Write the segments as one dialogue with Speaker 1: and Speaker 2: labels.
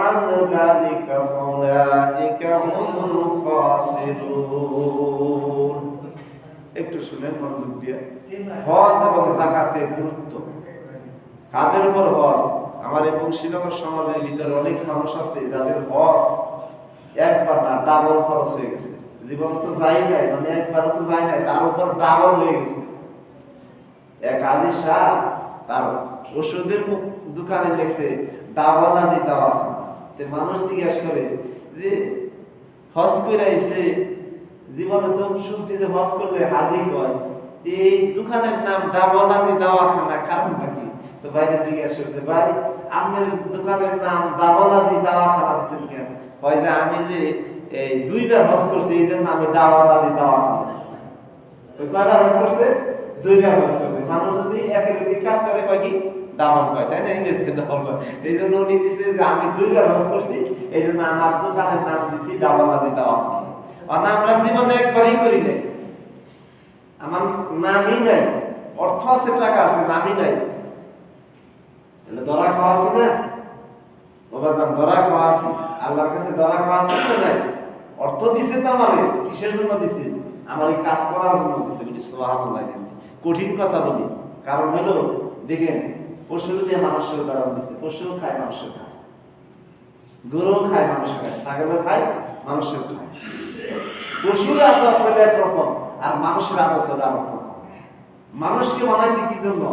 Speaker 1: عن ذلك فأولئك هم الخاسرون একটু শুনেন মনোযোগ দিয়ে হজ এবং যাকাতের গুরুত্ব কাদের উপর হজ আমার এই বংশীনগর সমাজের ভিতরে অনেক মানুষ আছে যাদের হজ একবার না ডাবল খরচ হয়ে গেছে জীবন তো যাই নাই মানে একবারও তো যাই নাই তার উপর ডাবল হয়ে গেছে এক আজি শাহ তার ওষুধের দোকানে লেখছে ডাবল আজি দাওয়া তে মানুষ জিজ্ঞাসা করে যে হজ করে আইছে জীবনে তো শুনছি যে হজ করলে হাজি হয় এই দোকানের নাম ডাবল আজি দাওয়াখানা কারণ নাকি তো বাইরে জিজ্ঞাসা করছে ভাই আপনার দোকানের নাম ডাবল আজি দাওয়াখানা দিচ্ছেন কেন হয় যে আমি যে এই দুইবার হজ করছি এই জন্য আমি ডাবল আজি দাওয়াখানা দিচ্ছি ওই কয়বার হজ করছে দুইবার হজ করছে মানুষ যদি একই কাজ করে কয় কি ডাবল কয় তাই না ইংরেজিতে ডাবল কয় এই জন্য উনি দিছে যে আমি দুইবার হজ করছি এই জন্য আমার দোকানের নাম দিছি ডাবল আজি দাওয়াখানা আর আমরা জীবনে একবারই করি নাই আমার নামই নাই অর্থ আছে টাকা আছে নামই নাই দরা খাওয়া আছে না বাবা জান দরা খাওয়া আছে আল্লাহর কাছে দরা খাওয়া আছে না নাই অর্থ দিছে তো আমারে কিসের জন্য দিছে আমার এই কাজ করার জন্য দিছে বলি সুবহানাল্লাহ কঠিন কথা বলি কারণ হলো দেখেন পশু দিয়ে মানুষের দ্বারা দিছে পশু খায় মানুষের খায় গরু খায় মানুষের খায় ছাগলও খায় মানুষের খায় পশুর আদত হলো একরকম আর মানুষের আদত হলো আরেক রকম মানুষকে বানাইছে কি জন্য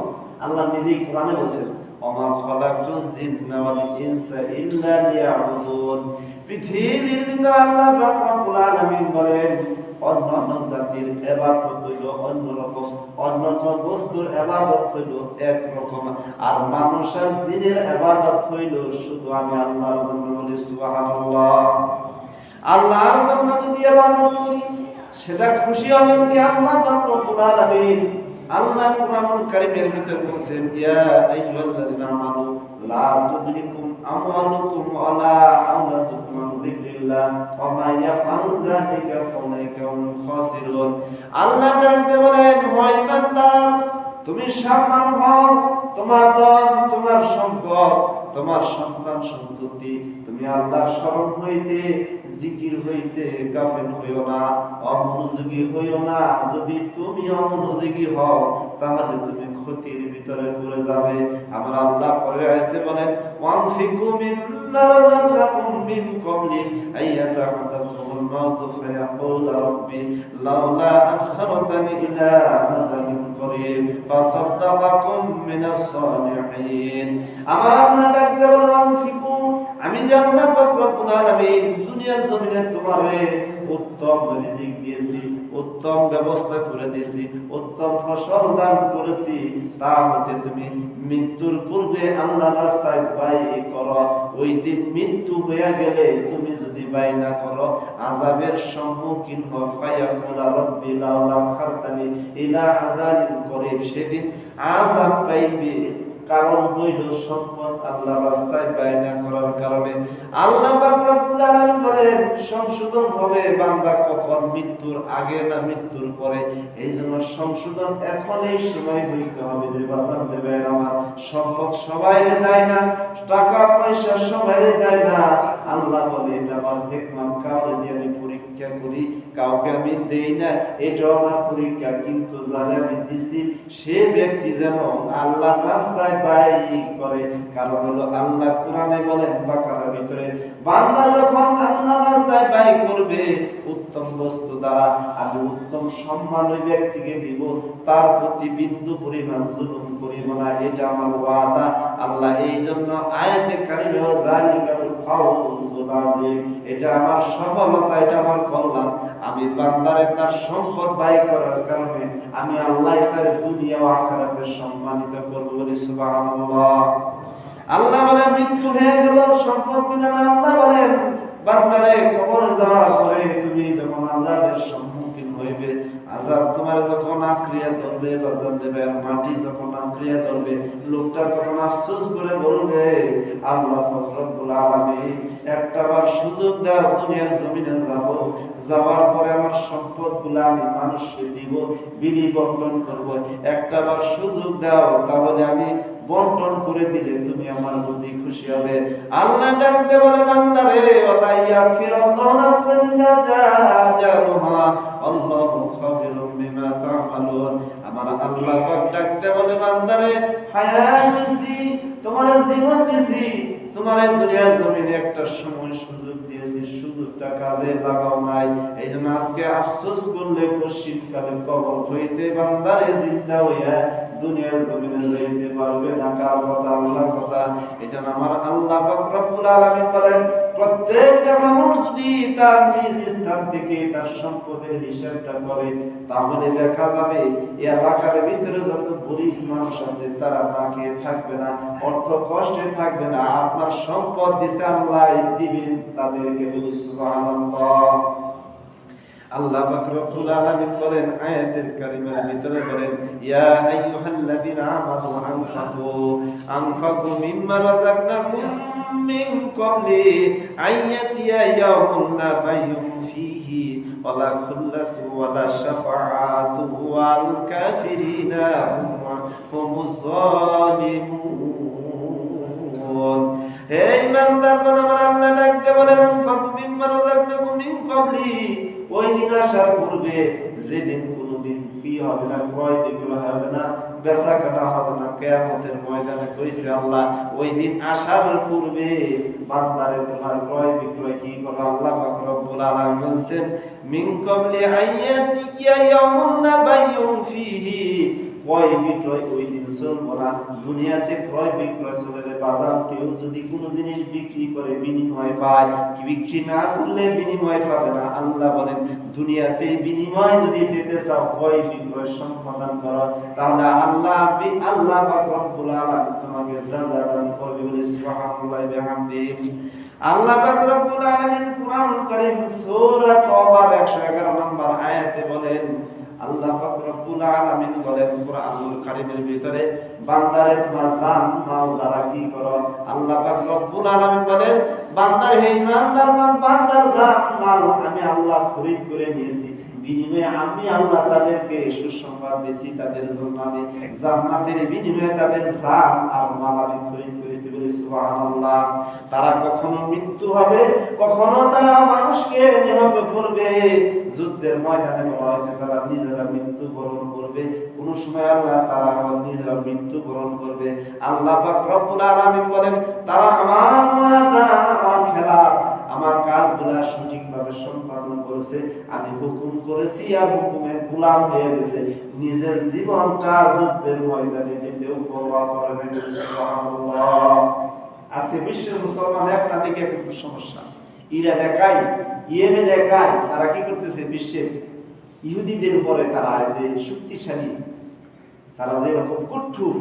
Speaker 1: আল্লাহ নিজেই কোরআনে বলেছেন ওমা খালাকতুল জিন্না ওয়াল ইনসা ইল্লা লিয়াবুদুন পৃথিবীর ভিতরে আল্লাহ পাক রব্বুল আলামিন বলেন অন্যান্য জাতির ইবাদত হইল অন্যরকম অন্যান্য বস্তুর ইবাদত হইল একরকম আর মানুষ আর জিনের ইবাদত হইল শুধু আমি আল্লাহর জন্য বলি সুবহানাল্লাহ আল্লাহর জন্য যদি ইবাদত করি সেটা খুশি হবেন কি আল্লাহ পাক রব্বুল আলামিন আল্লাহ কোরআনুল কারীমের ভিতরে বলেছেন ইয়া আইয়ুহাল্লাযিনা আমানু লা তুলহিকুম আমওয়ালুকুম ওয়ালা আওলাদুকুম আন যিকরিল্লাহ ওয়া মা ইয়াফআলু যালিকা ফাউলাইকা হুমুল খাসিরুন আল্লাহ ডাকতে বলেন হে ইমানদার তুমি সাবধান হও তোমার ধন তোমার সম্পদ তোমার সন্তান সন্ততি তুমি আল্লাহর স্মরণ হইতে জিকির হইতে গাফিল হইও না অমনোযোগী হইও না যদি তুমি অমনোযোগী হও তাহলে তুমি ক্ষতির ভিতরে পড়ে যাবে আমার আল্লাহ পরে আয়াতে বলেন ওয়ানফিকু মিম্মা রাযাকাকুম মিন ক্বাবলি আইয়াতাহাদাকুমুল মাউত ফায়াকুলা রাব্বি লাউলা আখখারতানি ইলা আজালিন করিব ফাসাদদাকাকুম মিনাস সালিহিন আমার আল্লাহ ডাকতে বলেন ওয়ানফিকু আমি জান্নাত পাক রব্বুল আলামিন দুনিয়ার জমিনে তোমারে উত্তম রিজিক দিয়েছি উত্তম ব্যবস্থা করে দিয়েছি উত্তম ফসল দান করেছি তা হতে তুমি মৃত্যুর পূর্বে আল্লাহর রাস্তায় ব্যয় করো ওই দিন মৃত্যু হয়ে গেলে তুমি যদি ব্যয় না করো আযাবের সম্মুখীন হও ফায়াকুলা রাব্বি লাউলা আখখারতানি ইলা আযালিন করিব সেদিন আযাব পাইবে কারণ হইল সম্পদ আল্লাহর রাস্তায় ব্যয় না করার কারণে আল্লাহ পাক রব্বুল আলামিন বলেন সংশোধন হবে বান্দা কখন মৃত্যুর আগে না মৃত্যুর পরে এইজন্য সংশোধন এখনই সময় হইতে হবে যে বাজার দেবে আমার সম্পদ সবাইরে দেয় না টাকা পয়সা সবাইরে দেয় না আল্লাহ বলে এটা আমার হিকমত কাউকে দিয়ে আমি পরীক্ষা করি কাউকে আমি দেই না এটা আমার পরীক্ষা কিন্তু যারা আমি দিছি সে ব্যক্তি যেন আল্লাহর রাস্তায় ব্যয় করে কারণ হলো আল্লাহ কোরআনে বলেন বাকারার ভিতরে বান্দা যখন আল্লাহর রাস্তায় ব্যয় করবে উত্তম বস্তু দ্বারা আমি উত্তম সম্মান ওই ব্যক্তিকে দিব তার প্রতি বিন্দু পরিমাণ জুলুম করিব না এটা আমার ওয়াদা আল্লাহ এই জন্য আয়াতে কারিমে যালিকাল ফাউজুল আযীম এটা আমার সফলতা এটা আমার কল্যাণ আমি বান্দারে তার সম্পদ ব্যয় করার কারণে আমি আল্লাহ তার দুনিয়া ও আখিরাতে সম্মানিত করব বলি সুবহানাল্লাহ আল্লাহ বলেন মৃত্যু হয়ে গেল সম্পদ দিলেন আল্লাহ বলেন বান্দারে কবরে যাওয়ার পরে তুমি যখন আযাবের সম্মুখীন হইবে আযাব তোমার যখন আঁকড়িয়ে ধরবে বাজার দেবে আর মাটি যখন আঁকড়িয়ে ধরবে লোকটা তখন আফসোস করে বলবে আল্লাহ রব্বুল আলামিন একটাবার সুযোগ দাও দুনিয়ার জমিনে যাব যাওয়ার পরে আমার সম্পদগুলো আমি মানুষকে দিব বিলি বন্টন করব একটাবার সুযোগ দাও তাহলে আমি বন্টন করে দিলে তুমি আমার প্রতি খুশি হবে। আল্লাহ ডাকতে বলে বান্দারে ওয়ালা ইয়াগফিরুল্লাহু নাফসান ইযা জাআ আজালুহা আল্লাহু খাবিরুম বিমা তা'মালুন। আমার আল্লাহ পাক ডাকতে বলে বান্দারে হায়াত দিছি, তোমার জীবন দিছি, তোমার দুনিয়ার জমিনে একটা সময় সুযোগ দিয়েছি, সুযোগটা কাজে লাগাও নাই। এইজন্য আজকে আফসোস করলে পশ্চিমকালে কবর হইতে বান্দারে জিন্দা হইয়া দুনিয়ার জমিনে যাইতে পারবে না। কার কথা? আল্লাহর কথা। এইজন্য আমার আল্লাহ পাক রব্বুল আলামিন বলেন প্রত্যেকটা মানুষ যদি তার নিজ স্থান থেকে তার সম্পদের হিসাবটা করে তাহলে দেখা যাবে এই এলাকার ভিতরে যত গরিব মানুষ আছে তারা না খেয়ে থাকবে না, অর্থ কষ্টে থাকবে না। আপনার সম্পদ দিছে আল্লাহ, দিবেন তাদেরকে। বলি সুবহানাল্লাহ। আল্লাহ পাক রব্বুল আলামিন বলেন আয়াতের কারিমার ভিতরে বলেন ইয়া আইয়ুহাল্লাযীনা আমানু আনফাকু মিম্মা রাযাকনাকুম মিন ক্বাবলি আইয়াতিয়া ইয়াউমুন লা বাইউন ফীহি ওয়ালা খুল্লাতু ওয়ালা শাফাআতু ওয়াল কাফিরিনা হুমুজ জালিমুন। হে ঈমানদারগণ, আমার আল্লাহ ডাকতে বলেন আনফাকু মিম্মা রাযাকনাকুম মিন ক্বাবলি, ওই দিন আসার পূর্বে, যেদিন কোনদিন কি হবে না, ক্রয় বিক্রয় হবে না, বেচা কেনা হবে না, কিয়ামতের ময়দানে কইছে আল্লাহ ওই দিন আসার পূর্বে বান্দারে তোমার ক্রয় বিক্রয় কি করবে? আল্লাহ পাক রব্বুল আলামিন বলেন মিন ক্বাবলি আইয়াতিয়া ইয়াউমুন লা বাইউন ফীহি, ক্রয় বিক্রয় ওই দিন চলবে না। দুনিয়াতে ক্রয় বিক্রয় চলে বাজার, কেউ যদি কোনো জিনিস বিক্রি করে বিনিময় পায়, বিক্রি না করলে বিনিময় পাবে না। আল্লাহ বলেন দুনিয়াতে বিনিময় যদি পেতে চাও ক্রয় বিক্রয় সম্পাদন করো, তাহলে আল্লাহ পাক রব্বুল আলামিন তোমাকে জাযা দান করবে। বলি সুবহানাল্লাহি ওয়া বিহামদিহি। আল্লাহ পাক রব্বুল আলামিন কুরআনুল কারীম সূরা তাওবার 111 নম্বর আয়াতে বলেন, আল্লাহ পাক রব্বুল আলামিন বলেন কুরআনুল কারীমের ভিতরে বান্দারে তোমার জান মাল দ্বারা কি করো? আল্লাহ পাক রব্বুল আলামিন বলেন বান্দার হে ঈমানদার বান্দার জান মাল আমি আল্লাহ খরিদ করে নিয়েছি, বিনিময়ে আমি আল্লাহ তাদেরকে সুসংবাদ দিয়েছি, তাদের জন্য আমি জান্নাতের বিনিময়ে তাদের জান আর মাল আমি খরিদ করেছি। বলি সুবহানাল্লাহ। তারা কখনো মৃত্যু হবে, কখনো তারা মানুষকে নিহত করবে। যুদ্ধের ময়দানে বলা হয়েছে তারা নিজেরা মৃত্যুবরণ করবে, কোন সময় আল্লাহ তারা নিজেরা মৃত্যুবরণ করবে। আল্লাহ পাক রব্বুল আলামিন বলেন তারা আমার ওয়াদা, আমার খেলা, আমার কাজগুলা সঠিকভাবে সম্পাদন করেছে, আমি হুকুম করেছি আর হুকুমের গোলাম হয়ে গেছে, নিজের জীবনটা যুদ্ধের ময়দানে দিতেও পরোয়া করে না। সুবহানাল্লাহ। আজকে বিশ্বের মুসলমান একটা দিকে একটা সমস্যা, ইরান একাই, ইয়েমেন একাই, তারা কি করতেছে বিশ্বের ইহুদিদের উপরে তারা যে শক্তিশালী, তারা যে রকম কঠোর,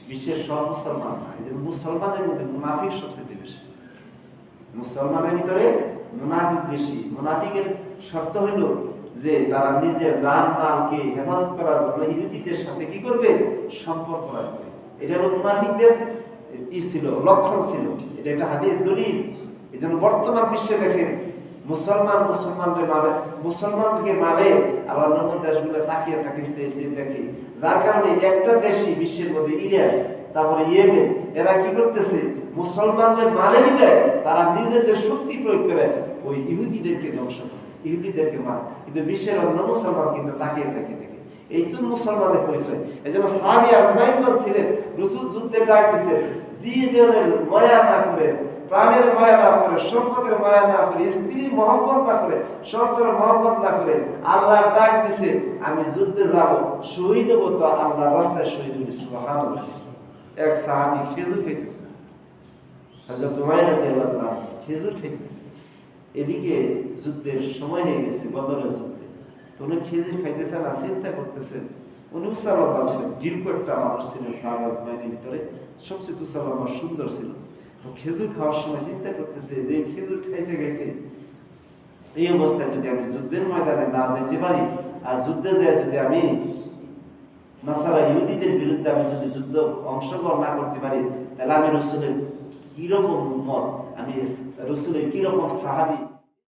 Speaker 1: বিশ্বের সব মুসলমান, এই যে মুসলমানের মধ্যে মুনাফিক সবচেয়ে বেশি। মুসলমানের ভিতরে মুনাফিক বেশি। মুনাফিকের শর্ত হইল যে তারা নিজের জান মালকে হেফাজত করার জন্য ইহুদিদের সাথে কি করবে? সম্পর্ক রাখবে। এটা হলো মুনাফিকদের ছিল, লক্ষণ ছিল। এটা একটা হাদিস দলিল। এই জন্য বর্তমান বিশ্বে দেখেন মুসলমানকে মারে আর অন্যান্য দেশগুলো তাকিয়ে থাকে, দেখে, যার কারণে একটা দেশই বিশ্বের মধ্যে ইরান, তারপরে ইয়েমেন, এরা কি করতেছে? মুসলমানদের মারে বিদায় তারা নিজেদের শক্তি প্রয়োগ করে ওই ইহুদিদেরকে ধ্বংস করে, ইহুদিদেরকে মারে। কিন্তু বিশ্বের অন্য মুসলমান কিন্তু তাকিয়ে থাকে, দেখে। এই তো মুসলমানের পরিচয়। এই জন্য সাহাবী আজমাইন ছিলেন, রাসূল যুদ্ধে ডাক দিয়েছেন, জীবনের মায়া না করে, প্রাণের মায়া না করে, সম্পদের মায়া না করে, স্ত্রীর মহব্বত না করে, সন্তানের মহব্বত না করে আল্লাহ ডাক দিছে আমি যুদ্ধে যাব, শহীদ হবো, তো আল্লাহ রাস্তায় শহীদ হয়েছে। সুবহানাল্লাহ। এক সাহাবী খেজুর খাইতেছে, হযরত উমাইর রাদিয়াল্লাহু আনহু খেজুর খাইতেছে, এদিকে যুদ্ধের সময় হয়ে গেছে, বদরের যুদ্ধে। তো উনি খেজুর খাইতেছেন আর চিন্তা করতেছেন, উনি উসালম্বা ছিলেন, দীর্ঘ একটা মানুষ ছিলেন সাহাবা আজমাইনের ভিতরে, সবচেয়ে উসালম্বা সুন্দর ছিল। তো খেজুর খাওয়ার সময় চিন্তা করতেছে যে খেজুর খাইতে খাইতে এই অবস্থায় যদি আমি যুদ্ধের ময়দানে না যেতে পারি, আর যুদ্ধে যায় যদি আমি নাসারা ইহুদিদের বিরুদ্ধে আমি যদি যুদ্ধ অংশগ্রহণ না করতে পারি, তাহলে আমি রাসূলের কিরকম উম্মত, আমি রাসূলের কিরকম সাহাবী।